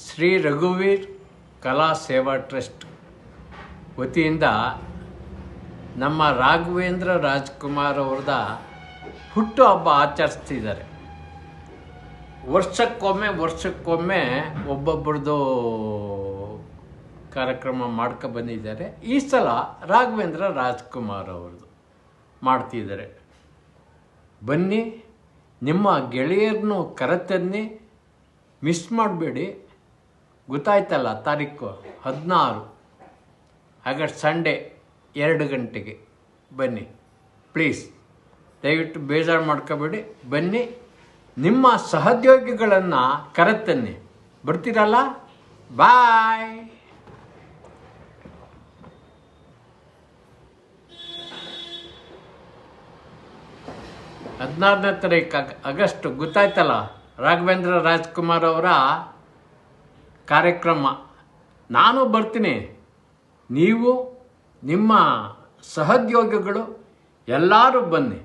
ಶ್ರೀ ರಘುವೀರ್ ಕಲಾ ಸೇವಾ ಟ್ರಸ್ಟ್ ವತಿಯಿಂದ ನಮ್ಮ ರಾಘವೇಂದ್ರ ರಾಜ್ಕುಮಾರ್ ಅವ್ರದ ಹುಟ್ಟುಹಬ್ಬ ಆಚರಿಸ್ತಿದ್ದಾರೆ. ವರ್ಷಕ್ಕೊಮ್ಮೆ ಒಬ್ಬೊಬ್ಬರದು ಕಾರ್ಯಕ್ರಮ ಬಂದಿದ್ದಾರೆ. ಈ ಸಲ ರಾಘವೇಂದ್ರ ರಾಜ್ಕುಮಾರ್ ಅವ್ರದ್ದು ಮಾಡ್ತಿದ್ದಾರೆ. ಬನ್ನಿ, ನಿಮ್ಮ ಗೆಳೆಯರನ್ನು ಕರೆತನ್ನಿ, ಮಿಸ್ ಮಾಡಬೇಡಿ. ಗೊತ್ತಾಯ್ತಲ್ಲ, ತಾರೀಕು 16 ಆಗಸ್ಟ್ ಸಂಡೇ 2 ಗಂಟೆಗೆ ಬನ್ನಿ. ಪ್ಲೀಸ್ ದಯವಿಟ್ಟು ಬೇಜಾರು ಮಾಡ್ಕೋಬೇಡಿ, ಬನ್ನಿ. ನಿಮ್ಮ ಸಹೋದ್ಯೋಗಿಗಳನ್ನು ಕರೆತನ್ನಿ. ಬರ್ತೀರಲ್ಲ? ಬಾಯ್. ಆಗಸ್ಟ್ ಗೊತ್ತಾಯ್ತಲ್ಲ, ರಾಘವೇಂದ್ರ ರಾಜ್ಕುಮಾರ್ ಅವರ ಕಾರ್ಯಕ್ರಮ. ನಾನು ಬರ್ತೀನಿ, ನೀವು ನಿಮ್ಮ ಸಹೋದ್ಯೋಗಿಗಳು ಎಲ್ಲರೂ ಬನ್ನಿ.